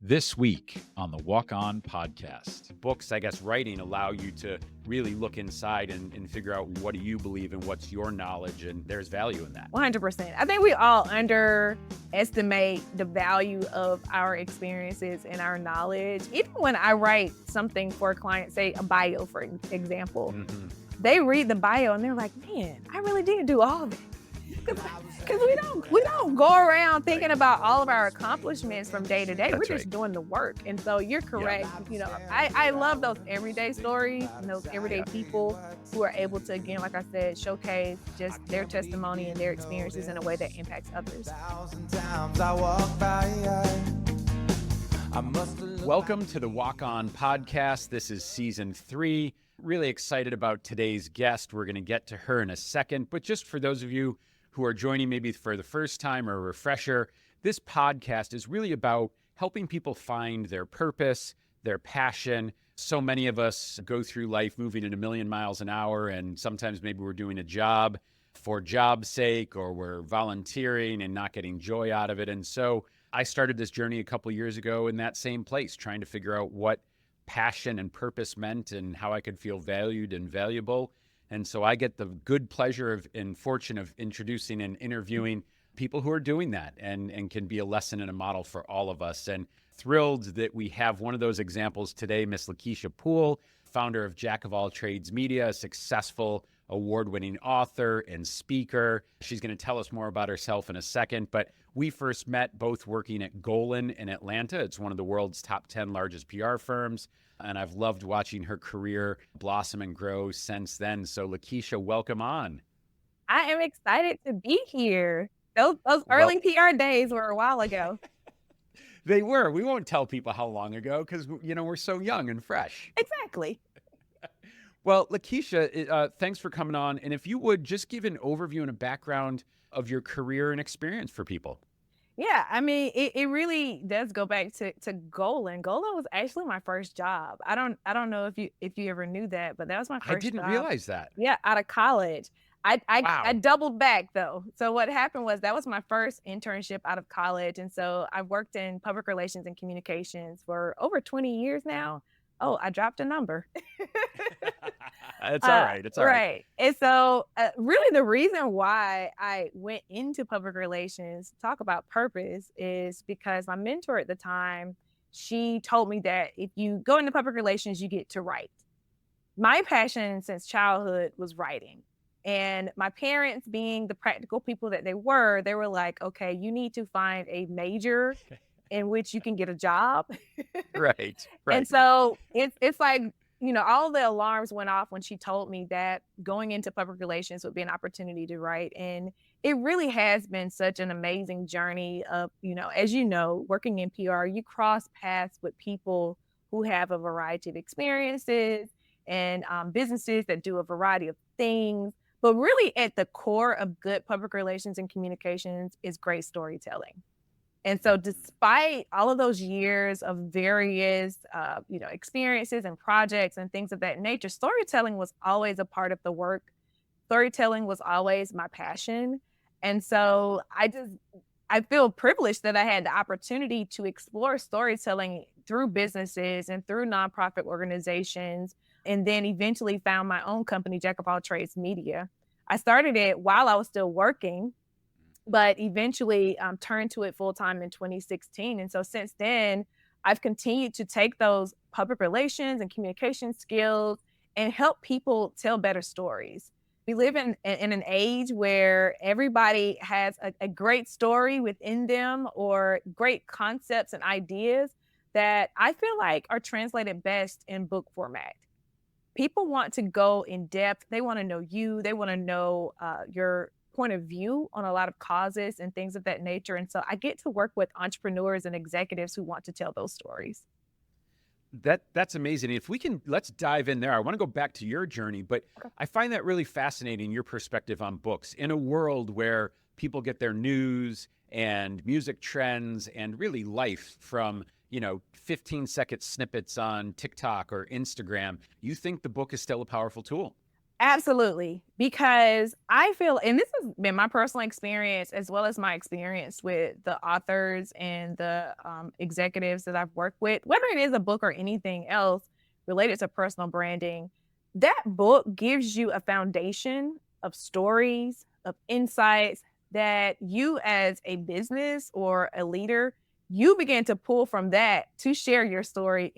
This week on the Walk On podcast. Books, I guess, writing allow you to really look inside and figure out what do you believe and what's your knowledge, and there's value in that. 100%. I think we all underestimate the value of our experiences and our knowledge. Even when I write something for a client, say a bio, for example, they read the bio and they're like, man, I really did do all that. Because we don't go around thinking about all of our accomplishments from day to day. We're just doing the work. And so you're correct. Yeah. I love those everyday stories and those everyday people who are able to, again, like I said, showcase just their testimony and their experiences in a way that impacts others. Welcome to the Walk On podcast. This is season 3. Really excited about today's guest. We're going to get to her in a second. But just for those of you who are joining maybe for the first time or a refresher, this podcast is really about helping people find their purpose, their passion. So many of us go through life moving at a million miles an hour, and sometimes maybe we're doing a job for job's sake, or we're volunteering and not getting joy out of it. And so I started this journey a couple years ago in that same place, trying to figure out what passion and purpose meant and how I could feel valued and valuable. And so I get the good pleasure of and fortune of introducing and interviewing people who are doing that and can be a lesson and a model for all of us. And thrilled that we have one of those examples today, Miss Lakeshia Poole, founder of Jack of All Trades Media, a successful award-winning author and speaker. She's going to tell us more about herself in a second, but we first met both working at Golan in Atlanta. It's one of the world's top 10 largest PR firms, and I've loved watching her career blossom and grow since then. So Lakeshia, welcome on. I am excited to be here. Those early PR days were a while ago. They were. We won't tell people how long ago because, we're so young and fresh. Exactly. Well, Lakeshia, thanks for coming on. And if you would just give an overview and a background of your career and experience for people. Yeah, I mean, it really does go back to Golan. Golan was actually my first job. I don't know if you ever knew that, but that was my first job. I didn't realize that. Yeah, out of college. Wow. I doubled back though. So what happened was that was my first internship out of college. And so I worked in public relations and communications for over 20 years now. Oh, I dropped a number. It's all right. It's all right. Right. And so really the reason why I went into public relations, talk about purpose, is because my mentor at the time, she told me that if you go into public relations, you get to write. My passion since childhood was writing. And my parents, being the practical people that they were like, okay, you need to find a major in which you can get a job. Right. And so it's like, all the alarms went off when she told me that going into public relations would be an opportunity to write. And it really has been such an amazing journey of, as you know, working in PR, you cross paths with people who have a variety of experiences and businesses that do a variety of things. But really at the core of good public relations and communications is great storytelling. And so despite all of those years of various, experiences and projects and things of that nature, storytelling was always a part of the work. Storytelling was always my passion. And so I feel privileged that I had the opportunity to explore storytelling through businesses and through nonprofit organizations, and then eventually found my own company, Jack of All Trades Media. I started it while I was still working, but eventually turned to it full-time in 2016. And so since then, I've continued to take those public relations and communication skills and help people tell better stories. We live in an age where everybody has a great story within them or great concepts and ideas that I feel like are translated best in book format. People want to go in depth. They want to know you. They want to know your point of view on a lot of causes and things of that nature. And so I get to work with entrepreneurs and executives who want to tell those stories. That's amazing. If we can, let's dive in there. I want to go back to your journey, but okay. I find that really fascinating, your perspective on books in a world where people get their news and music trends and really life from, 15-second snippets on TikTok or Instagram. You think the book is still a powerful tool? Absolutely. Because I feel, and this has been my personal experience as well as my experience with the authors and the executives that I've worked with, whether it is a book or anything else related to personal branding, that book gives you a foundation of stories, of insights that you as a business or a leader, you begin to pull from that to share your story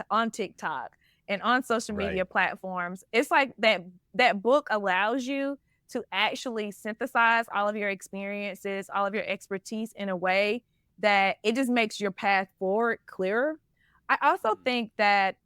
on TikTok and on social media Right. platforms. It's like that book allows you to actually synthesize all of your experiences, all of your expertise in a way that it just makes your path forward clearer. I also Mm. think that,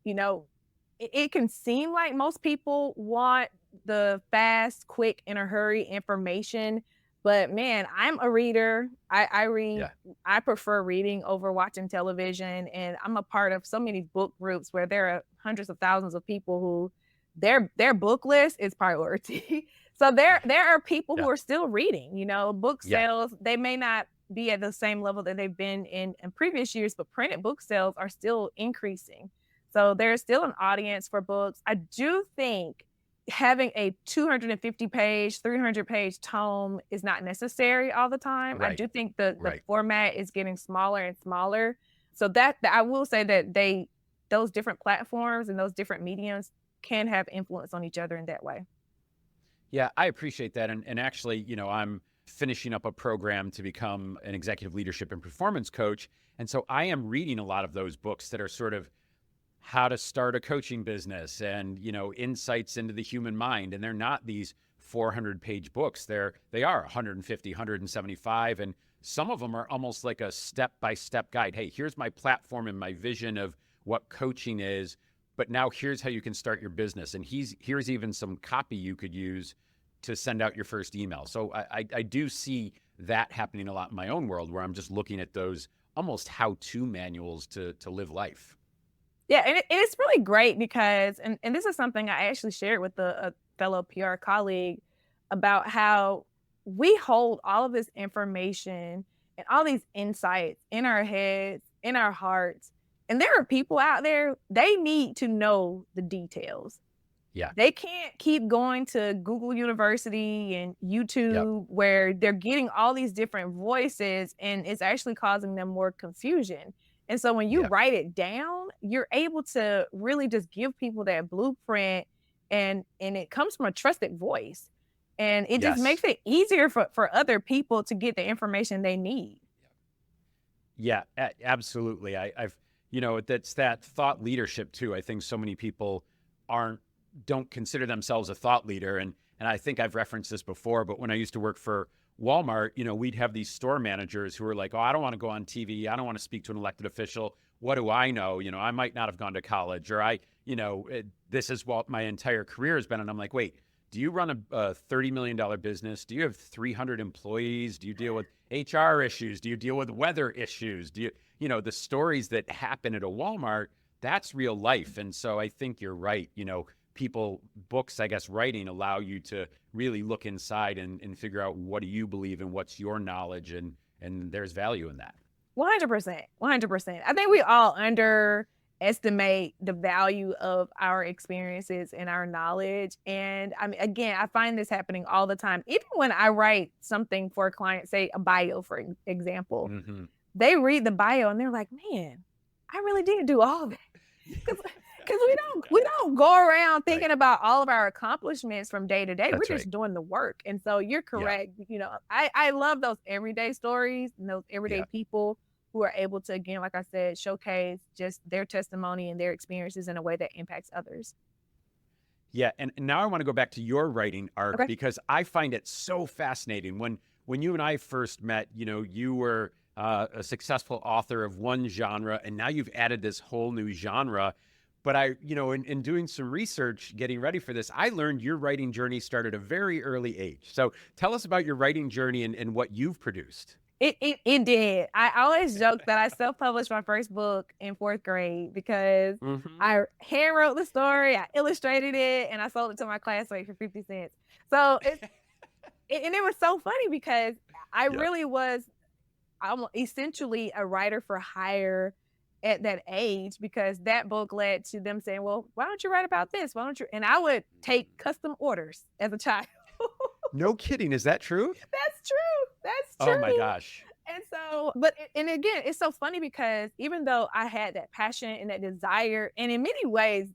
it can seem like most people want the fast, quick, in a hurry information. But man, I'm a reader. I read, Yeah. I prefer reading over watching television. And I'm a part of so many book groups where there are hundreds of thousands of people who their book list is priority. So there are people Yeah. who are still reading, book Yeah. sales. They may not be at the same level that they've been in previous years, but printed book sales are still increasing. So there's still an audience for books. I do think having a 250-page, 300-page tome is not necessary all the time. I Right. do think the Right. format is getting smaller and smaller. So that I will say that those different platforms and those different mediums can have influence on each other in that way. Yeah, I appreciate that. And actually, I'm finishing up a program to become an executive leadership and performance coach. And so I am reading a lot of those books that are sort of how to start a coaching business and, insights into the human mind. And they're not these 400-page books. They are 150, 175. And some of them are almost like a step-by-step guide. Hey, here's my platform and my vision of what coaching is. But now here's how you can start your business. And here's even some copy you could use to send out your first email. So I do see that happening a lot in my own world where I'm just looking at those almost how-to manuals to live life. Yeah, and it's really great because, and this is something I actually shared with a fellow PR colleague about how we hold all of this information and all these insights in our heads, in our hearts. And there are people out there, they need to know the details. Yeah. They can't keep going to Google University and Yep. YouTube where they're getting all these different voices and it's actually causing them more confusion. And so when you Yeah. write it down, you're able to really just give people that blueprint and it comes from a trusted voice. And it just Yes. makes it easier for other people to get the information they need. Yeah, absolutely. I've, that's that thought leadership too. I think so many people don't consider themselves a thought leader. And I think I've referenced this before, but when I used to work for Walmart, we'd have these store managers who were like, oh, I don't want to go on TV. I don't want to speak to an elected official. What do I know? I might not have gone to college or this is what my entire career has been. And I'm like, wait, do you run a $30 million business? Do you have 300 employees? Do you deal with HR issues? Do you deal with weather issues? Do you, the stories that happen at a Walmart, that's real life. And so I think you're right. Books, I guess, writing allow you to really look inside and figure out what do you believe and what's your knowledge. And there's value in that. 100%. 100%. I think we all underestimate the value of our experiences and our knowledge. And I mean, again, I find this happening all the time. Even when I write something for a client, say a bio, for example, Mm-hmm. they read the bio and they're like, man, I really did do all that. Because we don't go around thinking Right. about all of our accomplishments from day to day. We're That's just right. doing the work. And so you're Yeah. correct. I love those everyday stories and those everyday Yeah. people who are able to, again, like I said, showcase just their testimony and their experiences in a way that impacts others. Yeah. And now I want to go back to your writing arc Okay. because I find it so fascinating. When you and I first met, you were a successful author of one genre, and now you've added this whole new genre. But in doing some research, getting ready for this, I learned your writing journey started at a very early age. So tell us about your writing journey and what you've produced. It did. I always joke that I self-published my first book in 4th grade because Mm-hmm. I hand wrote the story, I illustrated it, and I sold it to my classmate for 50 cents. So and it was so funny because I Yeah. really was, I'm essentially a writer for hire at that age because that book led to them saying, well, why don't you write about this? Why don't you? And I would take custom orders as a child. No kidding. Is that true? That's true. That's Oh my true. gosh. And so, and again, it's so funny because even though I had that passion and that desire, and in many ways,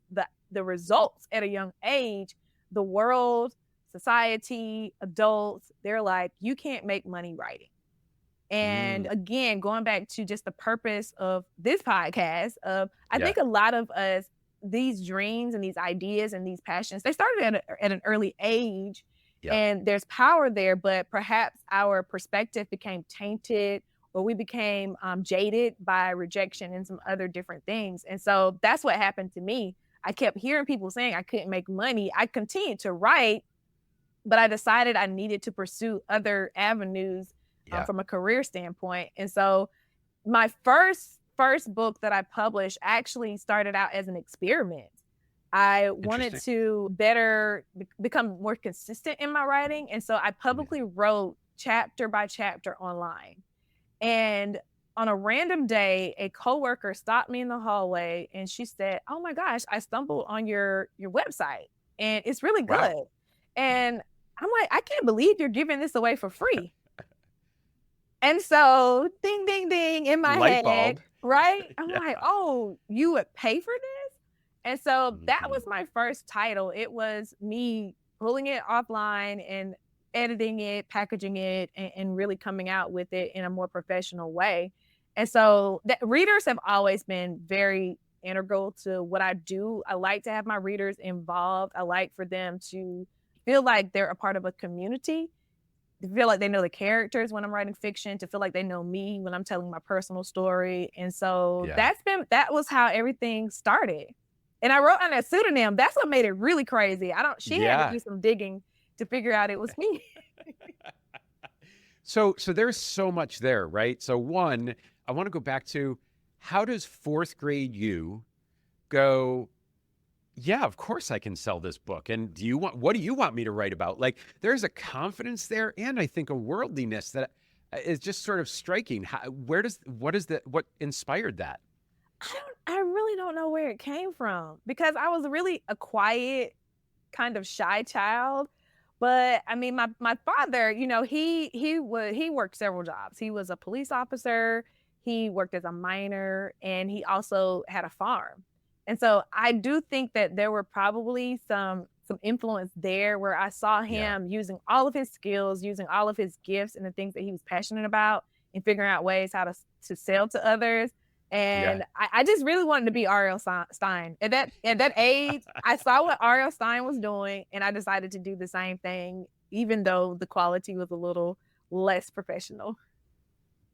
the results at a young age, the world, society, adults, they're like, you can't make money writing. And again, going back to just the purpose of this podcast, I Yeah. think a lot of us, these dreams and these ideas and these passions, they started at an early age. Yeah. And there's power there, but perhaps our perspective became tainted or we became jaded by rejection and some other different things. And so that's what happened to me. I kept hearing people saying I couldn't make money. I continued to write, but I decided I needed to pursue other avenues from a career standpoint. And so my first book that I published actually started out as an experiment. I wanted to better become more consistent in my writing. And so I publicly wrote chapter by chapter online. And on a random day, a coworker stopped me in the hallway and she said, oh my gosh, I stumbled on your website and it's really good. Wow. And I'm like, I can't believe you're giving this away for free. And so ding, ding, ding in my Light head, bulb. right? I'm like, oh, you would pay for this? And so that was my first title. It was me pulling it offline and editing it, packaging it, and really coming out with it in a more professional way. And so readers have always been very integral to what I do. I like to have my readers involved. I like for them to feel like they're a part of a community, to feel like they know the characters when I'm writing fiction, to feel like they know me when I'm telling my personal story. And so that was how everything started. And I wrote under a pseudonym. That's what made it really crazy. She had to do some digging to figure out it was me. So there's so much there, right? So one, I want to go back to, how does fourth grade you go, yeah, of course I can sell this book. And what do you want me to write about? Like, there's a confidence there, and I think a worldliness that is just sort of striking. What inspired that? I really don't know where it came from, because I was really a quiet, kind of shy child. But I mean, my father, he worked several jobs. He was a police officer, he worked as a miner, and he also had a farm. And so I do think that there were probably some influence there where I saw him using all of his skills, using all of his gifts and the things that he was passionate about, and figuring out ways how to sell to others. And I just really wanted to be R.L. Stine. At that age, I saw what R.L. Stine was doing, and I decided to do the same thing, even though the quality was a little less professional.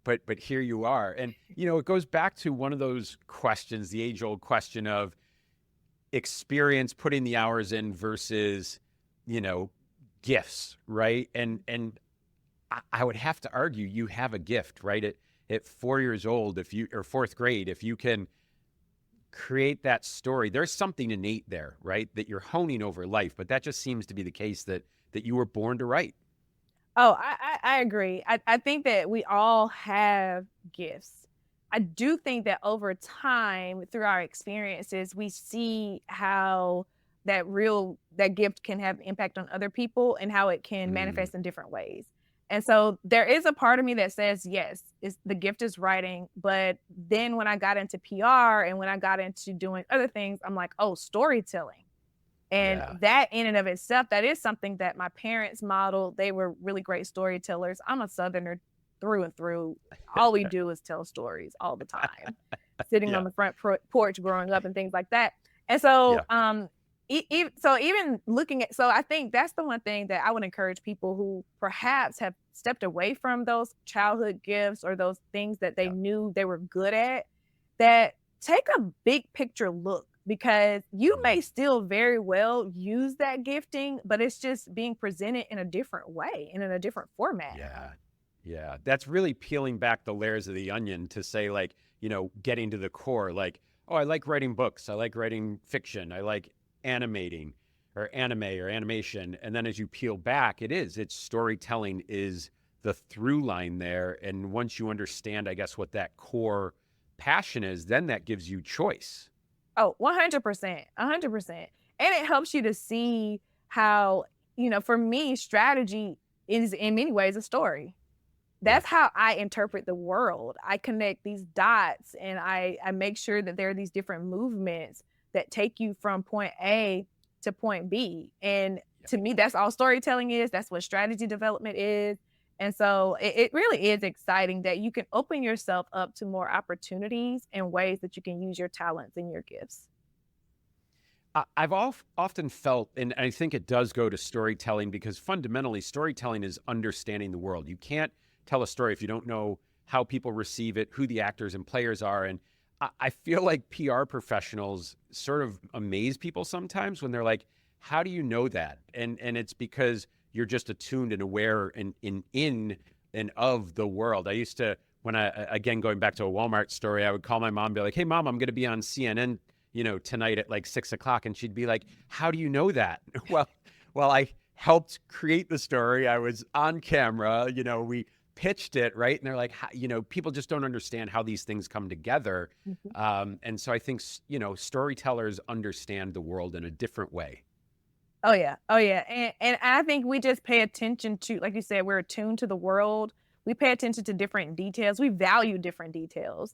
But here you are. And, it goes back to one of those questions, the age-old question of experience, putting the hours in versus, gifts, right? And I would have to argue you have a gift, right? At 4 years old, or fourth grade, if you can create that story, there's something innate there, right? That you're honing over life. But that just seems to be the case that you were born to write. Oh, I agree. I think that we all have gifts. I do think that over time, through our experiences, we see how that gift can have impact on other people and how it can manifest in different ways. And so there is a part of me that says, yes, the gift is writing. But then when I got into PR and when I got into doing other things, I'm like, oh, storytelling. And that in and of itself, that is something that my parents modeled. They were really great storytellers. I'm a Southerner through and through. All we do is tell stories all the time, sitting on the front porch growing up and things like that. And so, even looking at, so I think that's the one thing that I would encourage people who perhaps have stepped away from those childhood gifts or those things that they knew they were good at, that take a big picture look. Because you may still very well use that gifting, but it's just being presented in a different way and in a different format. Yeah. That's really peeling back the layers of the onion to say, like, getting to the core, like, oh, I like writing books. I like writing fiction. I like animating or anime or animation. And then as you peel back, it's storytelling is the through line there. And once you understand, I guess, what that core passion is, then that gives you choice. Oh, 100%, 100%. And it helps you to see how, for me, strategy is in many ways a story. Yeah. That's how I interpret the world. I connect these dots and I make sure that there are these different movements that take you from point A to point B. And to me, that's all storytelling is. That's what strategy development is. And so it really is exciting that you can open yourself up to more opportunities and ways that you can use your talents and your gifts. I've often felt, and I think it does go to storytelling, because fundamentally storytelling is understanding the world. You can't tell a story if you don't know how people receive it, who the actors and players are. And I feel like PR professionals sort of amaze people sometimes when they're like, how do you know that? And it's because you're just attuned and aware and in and of the world. I used to, when again, going back to a Walmart story, I would call my mom and be like, hey, Mom, I'm going to be on CNN tonight at like 6:00. And she'd be like, how do you know that? Well, I helped create the story. I was on camera, we pitched it, right? And they're like, people just don't understand how these things come together. Mm-hmm. And so I think, storytellers understand the world in a different way. Oh yeah. Oh yeah. And I think we just pay attention to, like you said, we're attuned to the world. We pay attention to different details. We value different details.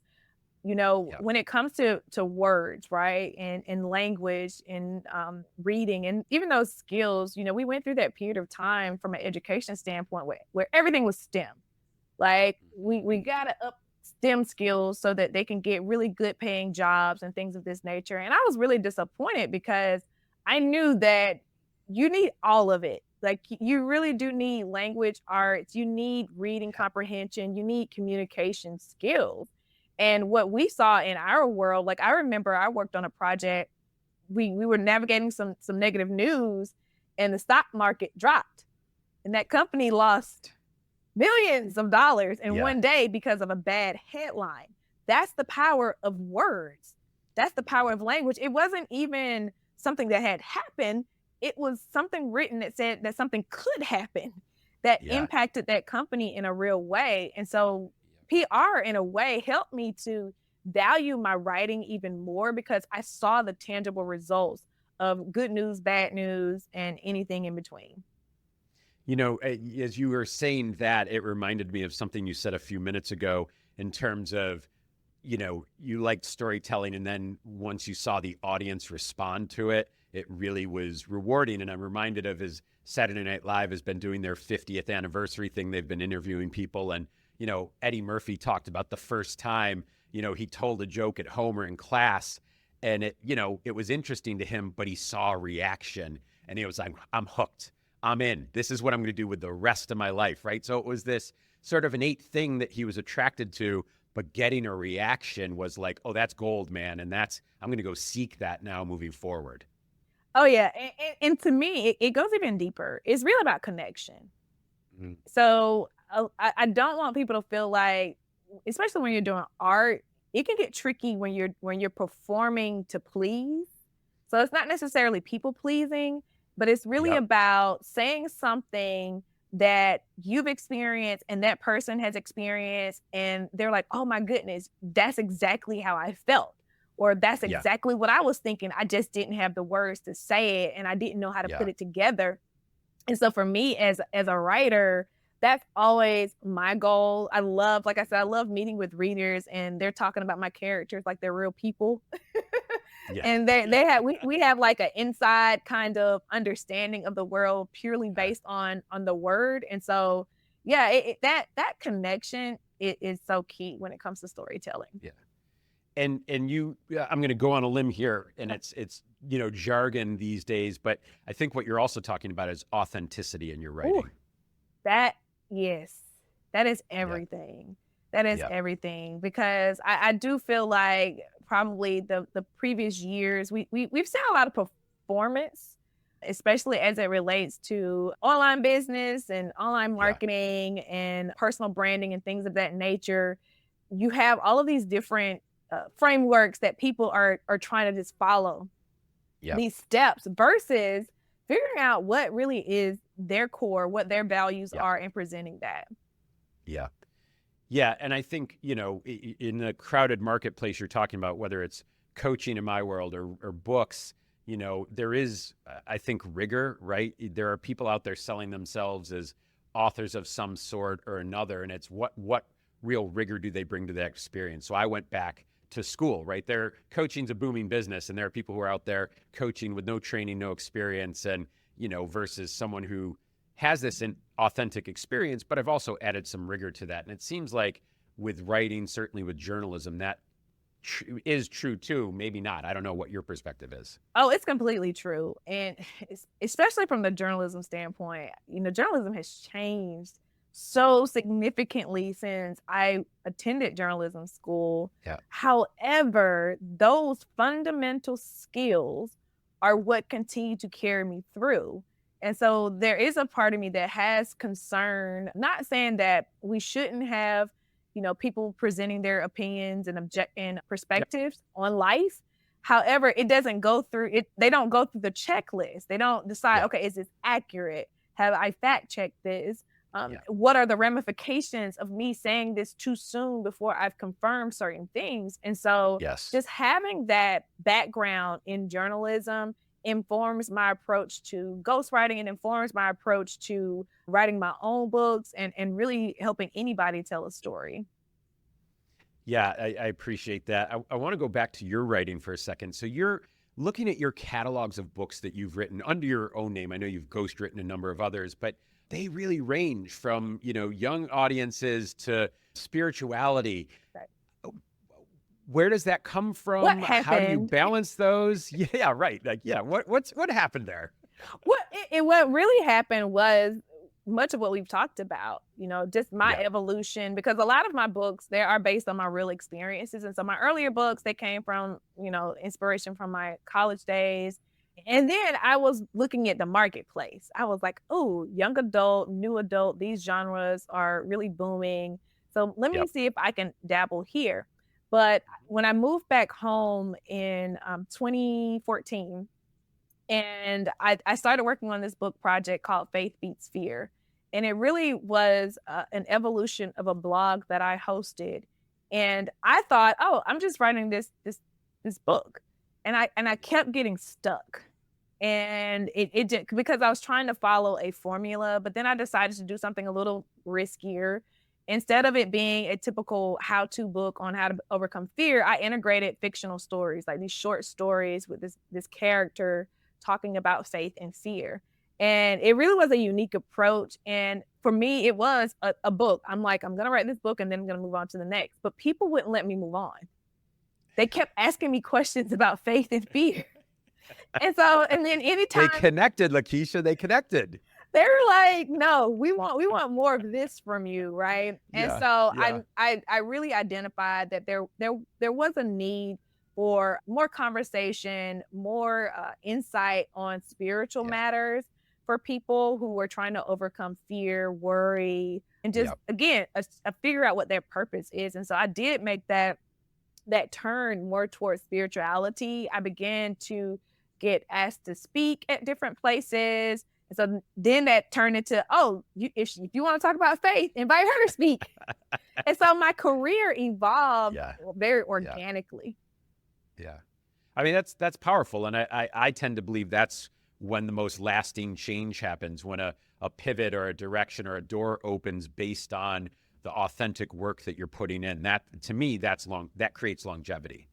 Yeah. When it comes to words, right? And language and reading and even those skills, we went through that period of time from an education standpoint where everything was STEM. Like we gotta up STEM skills so that they can get really good paying jobs and things of this nature. And I was really disappointed because I knew that you need all of it. Like you really do need language arts, you need reading comprehension, you need communication skills. And what we saw in our world, like I remember I worked on a project, we were navigating some negative news and the stock market dropped. And that company lost millions of dollars in one day because of a bad headline. That's the power of words. That's the power of language. It wasn't even something that had happened. It was something written that said that something could happen that impacted that company in a real way. And so PR in a way helped me to value my writing even more because I saw the tangible results of good news, bad news, and anything in between. As you were saying that, it reminded me of something you said a few minutes ago in terms of, you liked storytelling. And then once you saw the audience respond to it, it really was rewarding. And I'm reminded of his Saturday Night Live has been doing their 50th anniversary thing. They've been interviewing people. And, Eddie Murphy talked about the first time, he told a joke at home or in class. And it was interesting to him, but he saw a reaction and he was like, I'm hooked. I'm in. This is what I'm going to do with the rest of my life, right? So it was this sort of innate thing that he was attracted to, but getting a reaction was like, oh, that's gold, man. And I'm going to go seek that now moving forward. Oh, yeah. And to me, it goes even deeper. It's really about connection. Mm-hmm. So I don't want people to feel like, especially when you're doing art, it can get tricky when you're performing to please. So it's not necessarily people pleasing, but it's really about saying something that you've experienced and that person has experienced. And they're like, oh my goodness, that's exactly how I felt. Or that's exactly what I was thinking. I just didn't have the words to say it and I didn't know how to put it together. And so for me as a writer, that's always my goal. Like I said, I love meeting with readers and they're talking about my characters like they're real people. And we have like an inside kind of understanding of the world purely based on the word. And so, that connection is so key when it comes to storytelling. Yeah. And I'm going to go on a limb here, and it's jargon these days, but I think what you're also talking about is authenticity in your writing. Ooh, that is everything. That is everything, because I do feel like probably the previous years we've seen a lot of performance, especially as it relates to online business and online marketing and personal branding and things of that nature. You have all of these different frameworks that people are trying to just follow these steps versus figuring out what really is their core, what their values are, and presenting that. Yeah. Yeah. And I think, in the crowded marketplace you're talking about, whether it's coaching in my world or books, there is, I think, rigor, right? There are people out there selling themselves as authors of some sort or another. And it's what real rigor do they bring to that experience? So I went back to school, right? Coaching's a booming business, and there are people who are out there coaching with no training, no experience, and, versus someone who has this authentic experience, but I've also added some rigor to that. And it seems like with writing, certainly with journalism, that is true too. Maybe not. I don't know what your perspective is. Oh, it's completely true. And especially from the journalism standpoint, journalism has changed so significantly since I attended journalism school. Yeah. However, those fundamental skills are what continue to carry me through. And so there is a part of me that has concern, not saying that we shouldn't have, people presenting their opinions and perspectives on life. However, it doesn't go through it. They don't go through the checklist. They don't decide, okay, is this accurate? Have I fact checked this? What are the ramifications of me saying this too soon before I've confirmed certain things? And so just having that background in journalism informs my approach to ghostwriting and informs my approach to writing my own books and really helping anybody tell a story. Yeah, I appreciate that. I want to go back to your writing for a second. So you're looking at your catalogs of books that you've written under your own name. I know you've ghostwritten a number of others, but they really range from, young audiences to spirituality. Right. Where does that come from? What happened? How do you balance those? Yeah, right. What happened there? What really happened was much of what we've talked about, just my evolution, because a lot of my books, they are based on my real experiences. And so my earlier books, they came from, inspiration from my college days. And then I was looking at the marketplace. I was like, oh, young adult, new adult, these genres are really booming. So let me see if I can dabble here. But when I moved back home in 2014, and I started working on this book project called Faith Beats Fear. And it really was an evolution of a blog that I hosted. And I thought, oh, I'm just writing this book. And I kept getting stuck. And it did, because I was trying to follow a formula, but then I decided to do something a little riskier. Instead of it being a typical how-to book on how to overcome fear, I integrated fictional stories, like these short stories with this character talking about faith and fear. And it really was a unique approach. And for me, it was a book. I'm like, I'm going to write this book and then I'm going to move on to the next. But people wouldn't let me move on. They kept asking me questions about faith and fear. And then anytime they connected, Lakeshia, they connected. They were like, no, we want more of this from you, right? And so I really identified that there was a need for more conversation, more insight on spiritual matters for people who were trying to overcome fear, worry, and just again, figure out what their purpose is. And so I did make that turn more towards spirituality. I began to get asked to speak at different places. And so then that turned into, if you want to talk about faith, invite her to speak. And so my career evolved very organically. Yeah. I mean, that's powerful. And I tend to believe that's when the most lasting change happens, when a pivot or a direction or a door opens based on the authentic work that you're putting in. That, to me, that creates longevity.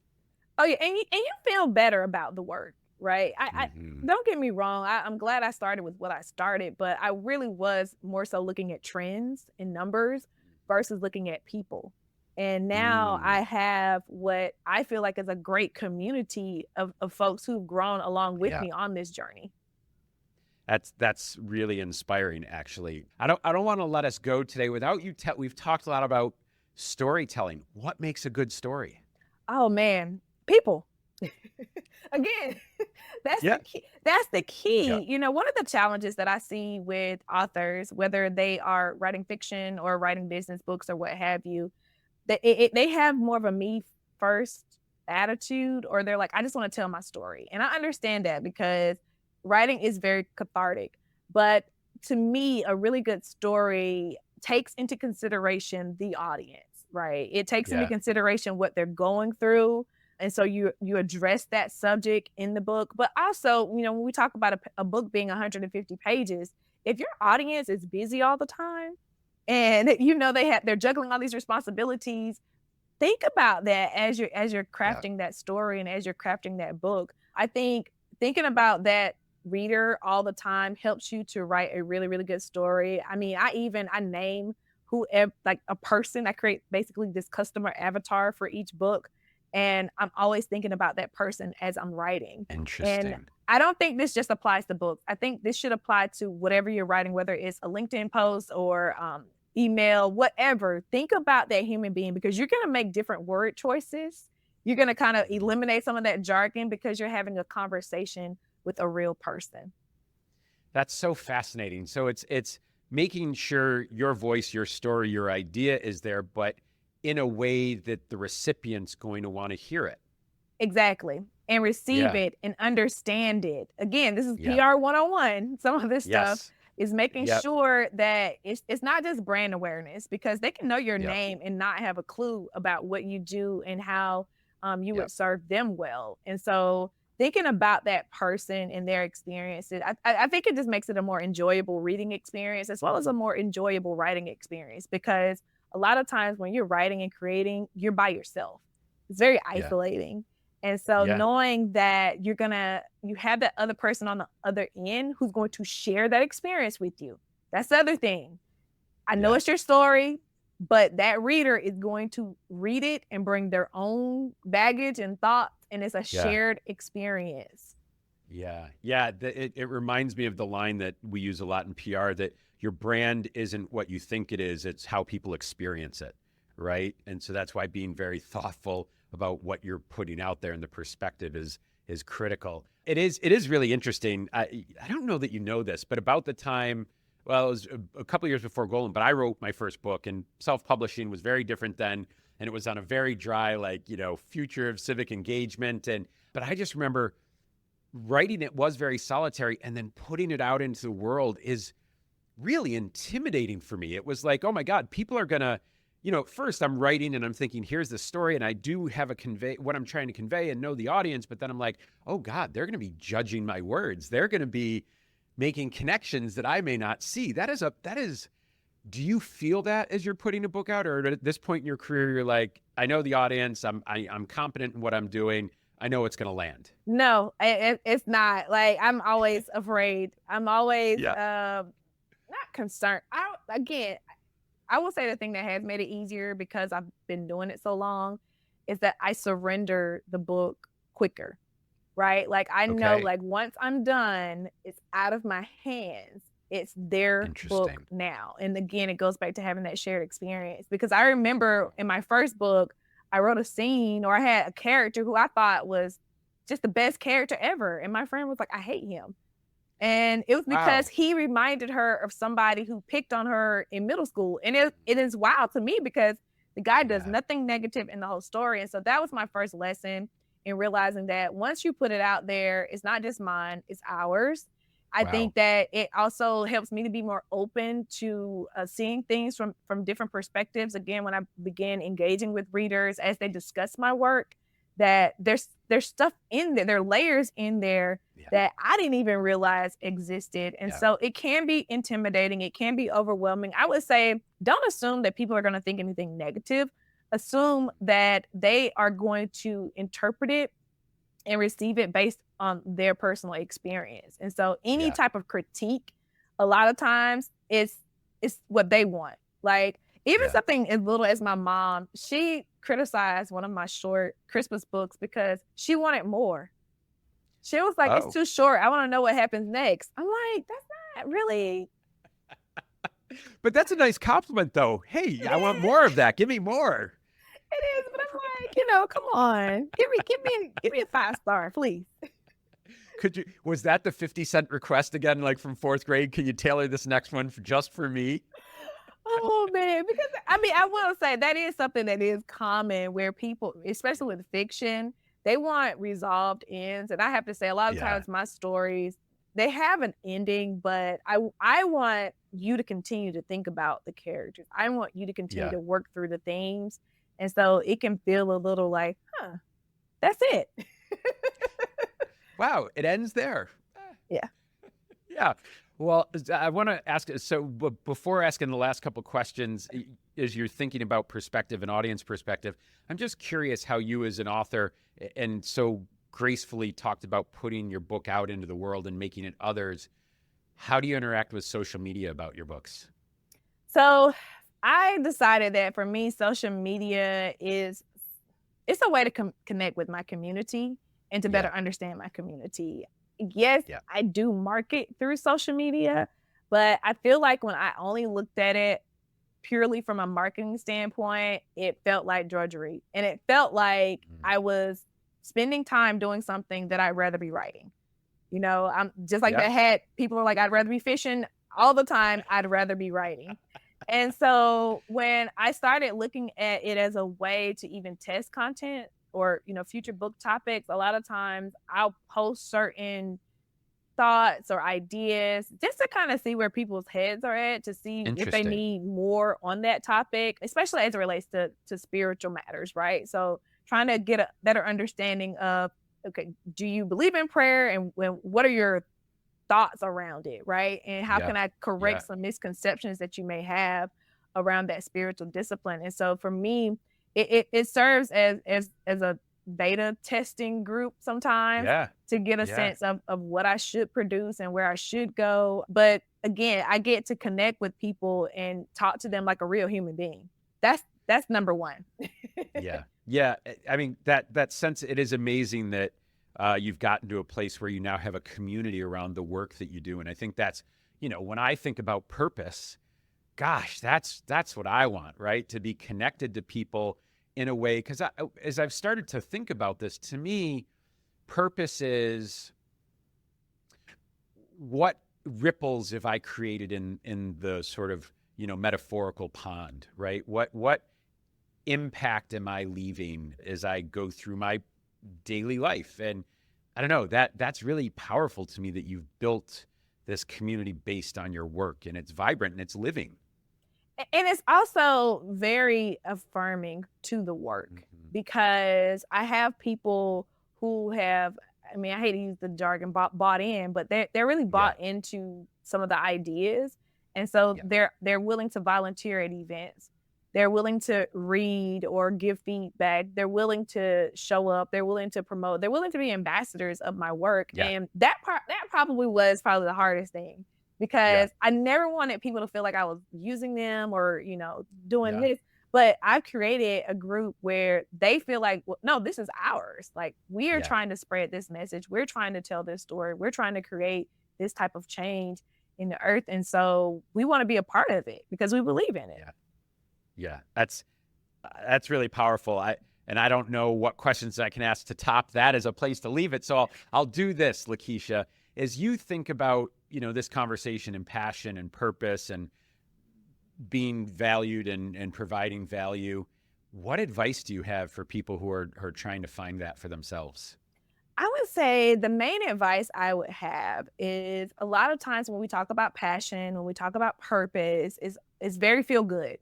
Oh yeah. And you feel better about the work. Right. I don't get me wrong. I'm glad I started with what I started, but I really was more so looking at trends and numbers versus looking at people. And now I have what I feel like is a great community of folks who've grown along with me on this journey. That's really inspiring, actually. I don't want to let us go today without you. We've talked a lot about storytelling. What makes a good story? Oh man, people. Again, that's the key. That's the key. Yeah. One of the challenges that I see with authors, whether they are writing fiction or writing business books or what have you, they have more of a me first attitude, or they're like, I just want to tell my story. And I understand that because writing is very cathartic. But to me, a really good story takes into consideration the audience, right? It takes into Yeah. consideration what they're going through. And so you address that subject in the book. But also, when we talk about a book being 150 pages, if your audience is busy all the time and they're juggling all these responsibilities, think about that as you're Yeah. crafting that story and as you're crafting that book. I think thinking about that reader all the time helps you to write a really, really good story. I mean, I name whoever, like a person. I create basically this customer avatar for each book, and I'm always thinking about that person as I'm writing. And Interesting. I don't think this just applies to books. I think this should apply to whatever you're writing, whether it's a LinkedIn post or email, whatever. Think about that human being, because you're going to make different word choices. You're going to kind of eliminate some of that jargon because you're having a conversation with a real person. That's so fascinating. So it's making sure your voice, your story, your idea is there, but in a way that the recipient's going to want to hear it. Exactly. And receive Yeah. it and understand it. Again, this is Yeah. PR 101. Some of this stuff Yes. is making Yep. sure that it's not just brand awareness, because they can know your Yep. name and not have a clue about what you do and how you Yep. would serve them well. And so thinking about that person and their experiences, I think it just makes it a more enjoyable reading experience as well as a more enjoyable writing experience, because a lot of times when you're writing and creating, you're by yourself. It's very Yeah. isolating. And so Yeah. knowing that you have that other person on the other end who's going to share that experience with you. That's the other thing. I know Yeah. it's your story, but that reader is going to read it and bring their own baggage and thoughts, and it's a Yeah. shared experience. Yeah. Yeah. It reminds me of the line that we use a lot in PR, that your brand isn't what you think it is. It's how people experience it. Right. And so that's why being very thoughtful about what you're putting out there and the perspective is critical. It is really interesting. I don't know that you know this, but about the time, well, it was a couple of years before Golden, but I wrote my first book, and self-publishing was very different then. And it was on a very dry, future of civic engagement. But I just remember writing it was very solitary, and then putting it out into the world is really intimidating for me. It was like, oh my God, people are going to, first I'm writing and I'm thinking, here's the story. And I do have what I'm trying to convey and know the audience. But then I'm like, oh God, they're going to be judging my words. They're going to be making connections that I may not see. Do you feel that as you're putting a book out, or at this point in your career, you're like, I know the audience, I'm competent in what I'm doing, I know it's going to land? No, it's not. Like, I'm always afraid. I'm always not concerned. I will say the thing that has made it easier, because I've been doing it so long, is that I surrender the book quicker, right? Like, I know, Okay. like, once I'm done, it's out of my hands. It's their book Interesting. now. And again, it goes back to having that shared experience, because I remember in my first book, I wrote a scene, or I had a character who I thought was just the best character ever. And my friend was like, I hate him. And it was because Wow. he reminded her of somebody who picked on her in middle school. And it is wild to me, because the guy does Yeah. nothing negative in the whole story. And so that was my first lesson in realizing that once you put it out there, it's not just mine, it's ours. I Wow. think that it also helps me to be more open to seeing things from different perspectives. Again, when I began engaging with readers as they discuss my work, that there's stuff in there, there are layers in there that I didn't even realize existed. And so it can be intimidating. It can be overwhelming. I would say, don't assume that people are going to think anything negative. Assume that they are going to interpret it and receive it based on their personal experience. And so any type of critique, a lot of times it's what they want. Like, even something as little as my mom, she criticized one of my short Christmas books because she wanted more. She was like, it's too short. I want to know what happens next. I'm like, that's not really. But that's a nice compliment, though. Hey, I want more of that. Give me more. It is, but I'm like, come on. Give me a 5-star, please. Was that the 50-cent request again, like from 4th grade? Can you tailor this next one just for me? Oh man, because I will say that is something that is common, where people, especially with fiction, they want resolved ends. And I have to say, a lot of times my stories, they have an ending, but I want you to continue to think about the characters. I want you to continue Yeah. to work through the themes. And so it can feel a little like, that's it. Wow, it ends there. Yeah. Yeah. Well, I want to ask, so before asking the last couple questions, as you're thinking about perspective and audience perspective, I'm just curious how you as an author and so gracefully talked about putting your book out into the world and making it others. How do you interact with social media about your books? So I decided that for me, social media it's a way to connect with my community and to better understand my community. Yes, I do market through social media, but I feel like when I only looked at it purely from a marketing standpoint, it felt like drudgery. And it felt like I was spending time doing something that I'd rather be writing. You know, I'm just like that hat. People are like, I'd rather be fishing all the time. I'd rather be writing. And so when I started looking at it as a way to even test content or, you know, future book topics, a lot of times I'll post certain thoughts or ideas just to kind of see where people's heads are at, to see if they need more on that topic, especially as it relates to spiritual matters, right? So trying to get a better understanding of, okay, do you believe in prayer, and what are your thoughts around it, right? And how can I correct some misconceptions that you may have around that spiritual discipline? And so for me, it serves as a beta testing group sometimes to get a sense of what I should produce and where I should go. But again, I get to connect with people and talk to them like a real human being. That's number one. Yeah. I mean, that sense, it is amazing that you've gotten to a place where you now have a community around the work that you do. And I think that's, you know, when I think about purpose, gosh, that's what I want, right? To be connected to people in a way, because as I've started to think about this, to me, purpose is what ripples have I created in the sort of, you know, metaphorical pond, right? What impact am I leaving as I go through my daily life? And I don't know, that's really powerful to me, that you've built this community based on your work, and it's vibrant and it's living. And it's also very affirming to the work, because I have people who have, I mean, I hate to use the jargon, bought in, but they're really bought into some of the ideas. And so they're willing to volunteer at events. They're willing to read or give feedback. They're willing to show up. They're willing to promote. They're willing to be ambassadors of my work. And that probably was the hardest thing, because I never wanted people to feel like I was using them or, you know, doing this. But I've created a group where they feel like, well, no, this is ours. Like, we are trying to spread this message. We're trying to tell this story. We're trying to create this type of change in the earth. And so we want to be a part of it because we believe in it. Yeah, that's really powerful. I don't know what questions I can ask to top that as a place to leave it. So I'll do this, Lakeshia. As you think about, you know, this conversation and passion and purpose and being valued and providing value, what advice do you have for people who are trying to find that for themselves? I would say the main advice I would have is, a lot of times when we talk about passion, when we talk about purpose, is very feel good.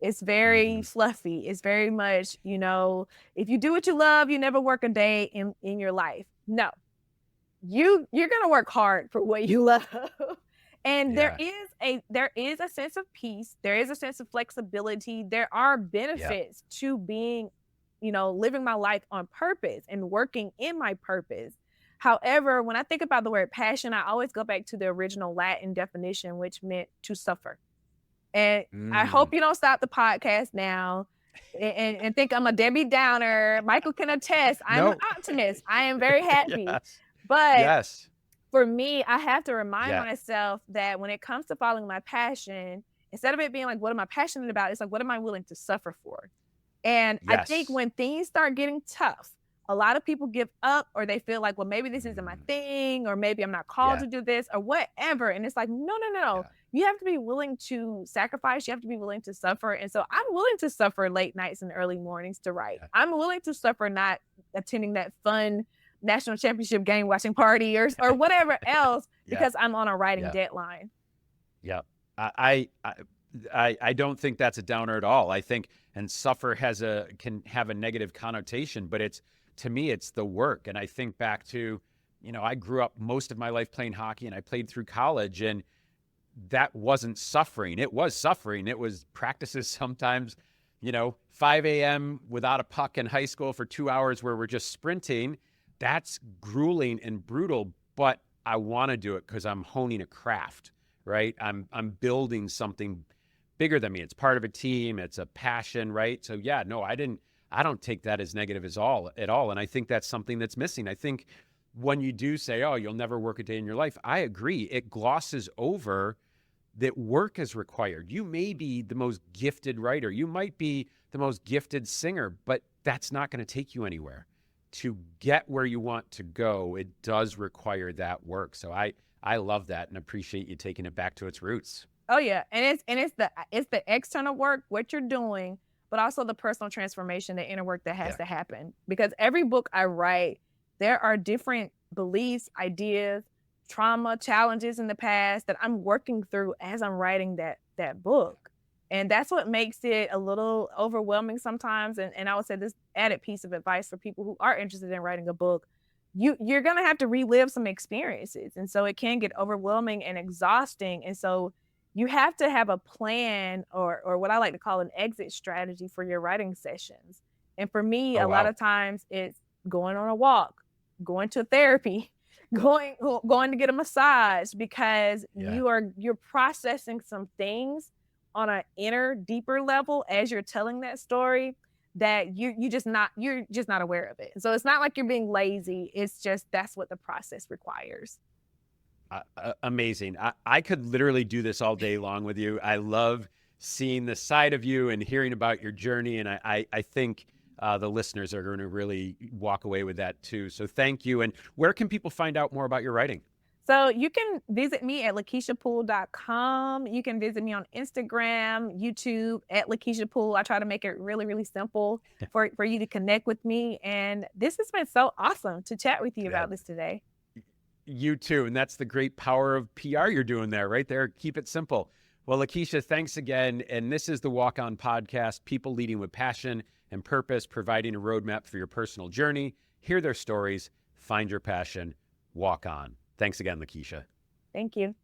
It's very fluffy. It's very much, you know, if you do what you love, you never work a day in your life. No, you're going to work hard for what you love. And there is a sense of peace. There is a sense of flexibility. There are benefits to being, you know, living my life on purpose and working in my purpose. However, when I think about the word passion, I always go back to the original Latin definition, which meant to suffer. And I hope you don't stop the podcast now and think I'm a Debbie Downer. Michael can attest. I'm an optimist. I am very happy. But for me, I have to remind myself that when it comes to following my passion, instead of it being like, what am I passionate about? It's like, what am I willing to suffer for? And I think when things start getting tough, a lot of people give up, or they feel like, well, maybe this isn't my thing, or maybe I'm not called to do this, or whatever. And it's like, no. You have to be willing to sacrifice. You have to be willing to suffer. And so I'm willing to suffer late nights and early mornings to write. I'm willing to suffer not attending that fun national championship game watching party or whatever else, because I'm on a writing deadline. Yeah. I, I, I don't think that's a downer at all. I think, and suffer can have a negative connotation, but to me, it's the work. And I think back to, I grew up most of my life playing hockey, and I played through college, and that wasn't suffering. It was suffering. It was practices sometimes, 5 a.m. without a puck in high school for 2 hours where we're just sprinting. That's grueling and brutal, but I want to do it because I'm honing a craft, right? I'm building something bigger than me. It's part of a team. It's a passion, right? So yeah, no, I don't take that as negative at all. And I think that's something that's missing. I think when you do say, oh, you'll never work a day in your life, I agree. It glosses over that work is required. You may be the most gifted writer. You might be the most gifted singer, but that's not going to take you anywhere. To get where you want to go, it does require that work. So I love that and appreciate you taking it back to its roots. Oh yeah, and it's the external work, what you're doing, but also the personal transformation, the inner work that has to happen. Because every book I write, there are different beliefs, ideas, trauma, challenges in the past that I'm working through as I'm writing that book. And that's what makes it a little overwhelming sometimes. And I would say this added piece of advice for people who are interested in writing a book. You're going to have to relive some experiences. And so it can get overwhelming and exhausting. And so you have to have a plan or what I like to call an exit strategy for your writing sessions. And for me, a lot of times it's going on a walk, going to therapy, going to get a massage, because you're processing some things on an inner, deeper level as you're telling that story that you're just not aware of it. So it's not like you're being lazy. It's just that's what the process requires. Amazing. I could literally do this all day long with you. I love seeing the side of you and hearing about your journey. And I think the listeners are going to really walk away with that too. So thank you. And where can people find out more about your writing? So you can visit me at LakeshiaPoole.com. You can visit me on Instagram, YouTube at Lakeshia Poole. I try to make it really, really simple for you to connect with me. And this has been so awesome to chat with you about this today. You too. And that's the great power of PR you're doing there, right there. Keep it simple. Well, Lakeshia, thanks again. And this is the Walk On Podcast, people leading with passion and purpose, providing a roadmap for your personal journey. Hear their stories, find your passion, walk on. Thanks again, Lakeshia. Thank you.